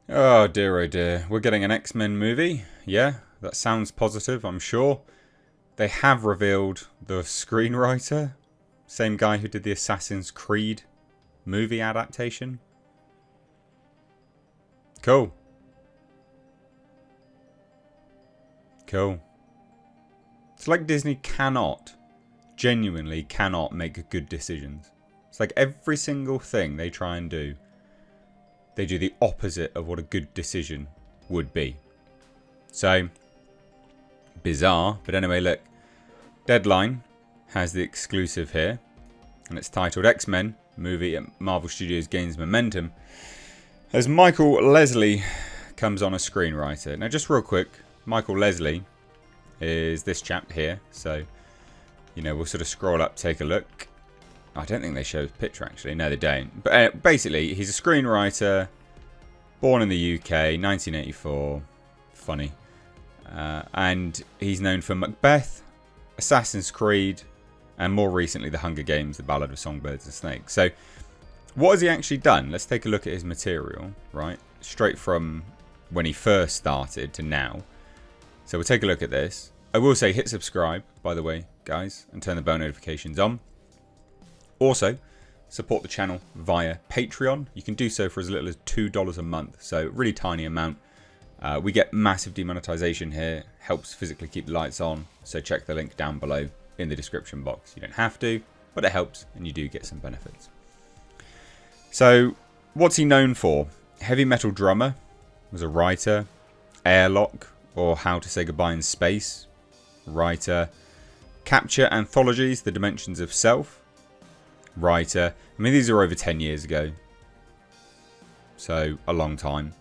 Oh dear, oh dear. We're getting an X-Men movie. Yeah, that sounds positive, I'm sure. They have revealed the screenwriter. Same guy who did the Assassin's Creed movie adaptation. Cool. Cool. It's like Disney genuinely cannot make good decisions. It's like every single thing they try and do, they do the opposite of what a good decision would be. So, bizarre. But anyway, look. Deadline has the exclusive here. And it's titled X-Men, movie at Marvel Studios gains momentum. As Michael Leslie comes on as screenwriter. Now, just real quick. Michael Leslie is this chap here. So, we'll sort of scroll up, take a look. I don't think they show his picture, actually. No, they don't. But basically, he's a screenwriter, born in the UK, 1984. Funny. And he's known for Macbeth, Assassin's Creed, and more recently, The Hunger Games, The Ballad of Songbirds and Snakes. So, what has he actually done? Let's take a look at his material, right? Straight from when he first started to now. So, we'll take a look at this. I will say hit subscribe, by the way, guys, and turn the bell notifications on. Also, support the channel via Patreon. You can do so for as little as $2 a month, so really tiny amount. We get massive demonetization here, helps physically keep the lights on, so check the link down below in the description box. You don't have to, but it helps, and you do get some benefits. So, what's he known for? Heavy metal drummer, was a writer, Airlock, or How to Say Goodbye in Space, writer, Capture Anthologies, The Dimensions of Self, writer. I mean, these are over 10 years ago. So, a long time.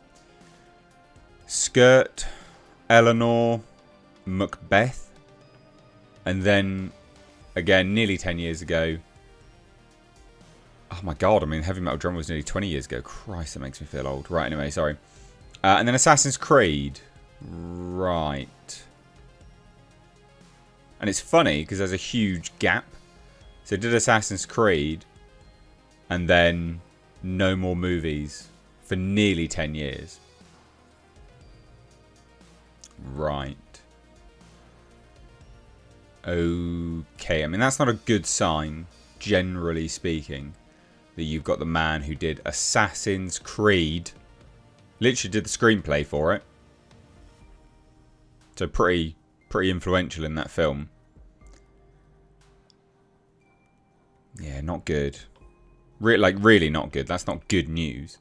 Skirt, Eleanor, Macbeth. And then, again, nearly 10 years ago. Oh my god, I mean, Heavy Metal Drummer was nearly 20 years ago. Christ, that makes me feel old. Right, anyway, sorry. And then Assassin's Creed. Right. And it's funny, because there's a huge gap. So did Assassin's Creed, and then no more movies for nearly 10 years. Right. Okay, I mean, that's not a good sign, generally speaking, that you've got the man who did Assassin's Creed, literally did the screenplay for it. So pretty influential in that film. Yeah, not good. Really not good. That's not good news.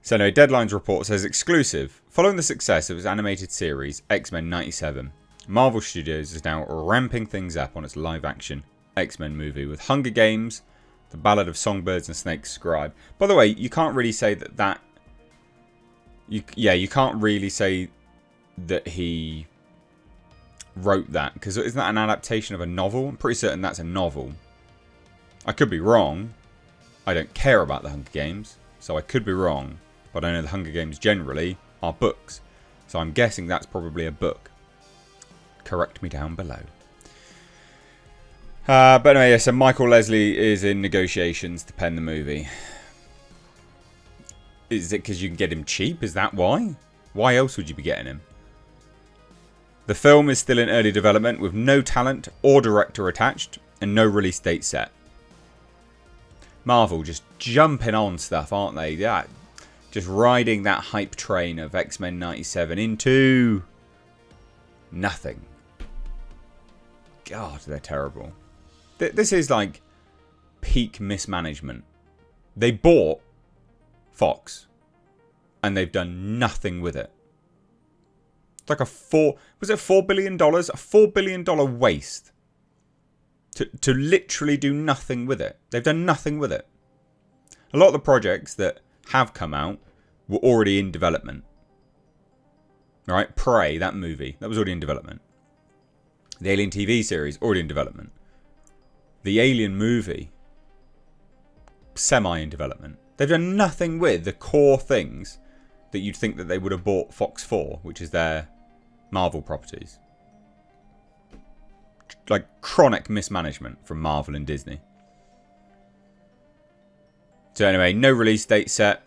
So no, Deadline's report says exclusive. Following the success of its animated series, X-Men 97, Marvel Studios is now ramping things up on its live-action X-Men movie with Hunger Games, The Ballad of Songbirds and Snakes scribe. By the way, you can't really say that... You can't really say that he wrote that, because isn't that an adaptation of a novel? I'm pretty certain that's a novel. I could be wrong. I don't care about the Hunger Games, so I could be wrong. But I know the Hunger Games generally are books. So I'm guessing that's probably a book. Correct me down below. But anyway, yeah, so Michael Leslie is in negotiations to pen the movie. Is it because you can get him cheap? Is that why? Why else would you be getting him? The film is still in early development with no talent or director attached and no release date set. Marvel just jumping on stuff, aren't they? Yeah, just riding that hype train of X-Men 97 into nothing. God, they're terrible. This is like peak mismanagement. They bought Fox and they've done nothing with it. It's like was it $4 billion? A $4 billion waste. To literally do nothing with it. They've done nothing with it. A lot of the projects that have come out were already in development. Right? Prey, that movie, that was already in development. The Alien TV series, already in development. The Alien movie, semi in development. They've done nothing with the core things that you'd think that they would have bought Fox for, which is their Marvel properties. Like chronic mismanagement from Marvel and Disney. So anyway, no release date set.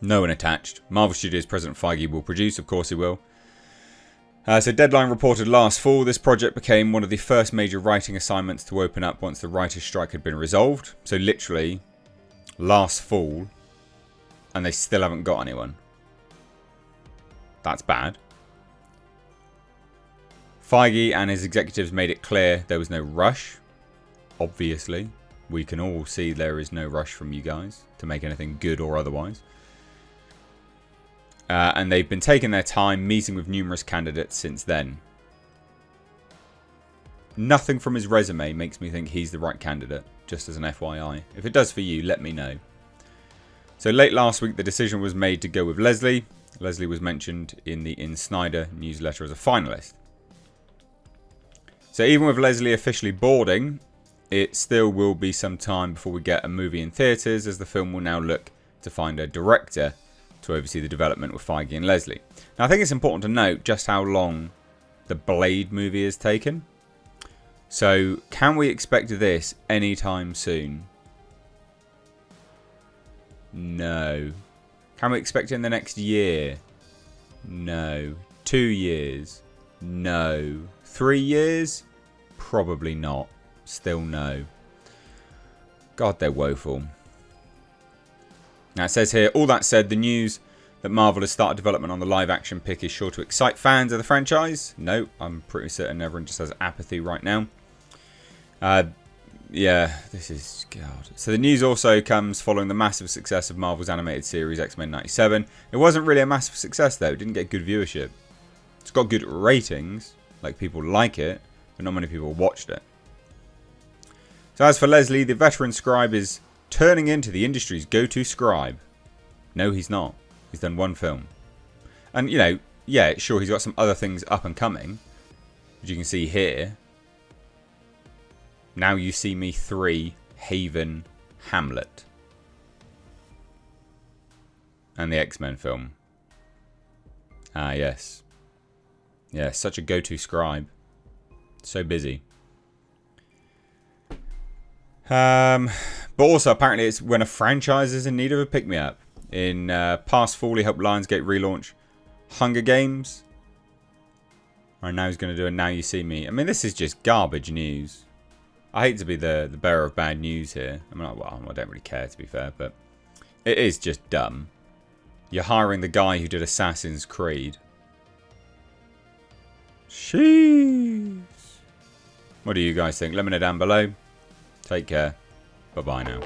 No one attached. Marvel Studios President Feige will produce. Of course he will. So Deadline reported last fall, this project became one of the first major writing assignments to open up once the writer's strike had been resolved. So literally, last fall, and they still haven't got anyone. That's bad. Feige and his executives made it clear there was no rush. Obviously, we can all see there is no rush from you guys to make anything good or otherwise. And they've been taking their time, meeting with numerous candidates since then. Nothing from his resume makes me think he's the right candidate, just as an FYI. If it does for you, let me know. So late last week, the decision was made to go with Leslie. Leslie was mentioned in the Snyder newsletter as a finalist. So even with Leslie officially boarding, it still will be some time before we get a movie in theatres, as the film will now look to find a director to oversee the development with Feige and Leslie. Now, I think it's important to note just how long the Blade movie has taken. So, can we expect this anytime soon? No. Can we expect it in the next year? No. 2 years? No. 3 years? Probably not. Still no. God, they're woeful. Now it says here, all that said, the news that Marvel has started development on the live-action pick is sure to excite fans of the franchise. No, I'm pretty certain everyone just has apathy right now. Yeah, this is... God. So the news also comes following the massive success of Marvel's animated series X-Men 97. It wasn't really a massive success, though. It didn't get good viewership. It's got good ratings. Like, people like it, but not many people watched it. So as for Leslie, the veteran scribe is turning into the industry's go-to scribe. No, he's not. He's done one film. And, you know, yeah, sure, he's got some other things up and coming. As you can see here. Now You See Me 3, Haven, Hamlet. And the X-Men film. Ah, yes. Yeah, such a go-to scribe. So busy. But also, apparently, it's when a franchise is in need of a pick-me-up. In past fall, he helped Lionsgate relaunch Hunger Games. And now he's going to do a Now You See Me. I mean, this is just garbage news. I hate to be the bearer of bad news here. I mean, well, I don't really care, to be fair, but it is just dumb. You're hiring the guy who did Assassin's Creed. Sheesh. What do you guys think? Let me know down below. Take care. Bye-bye now.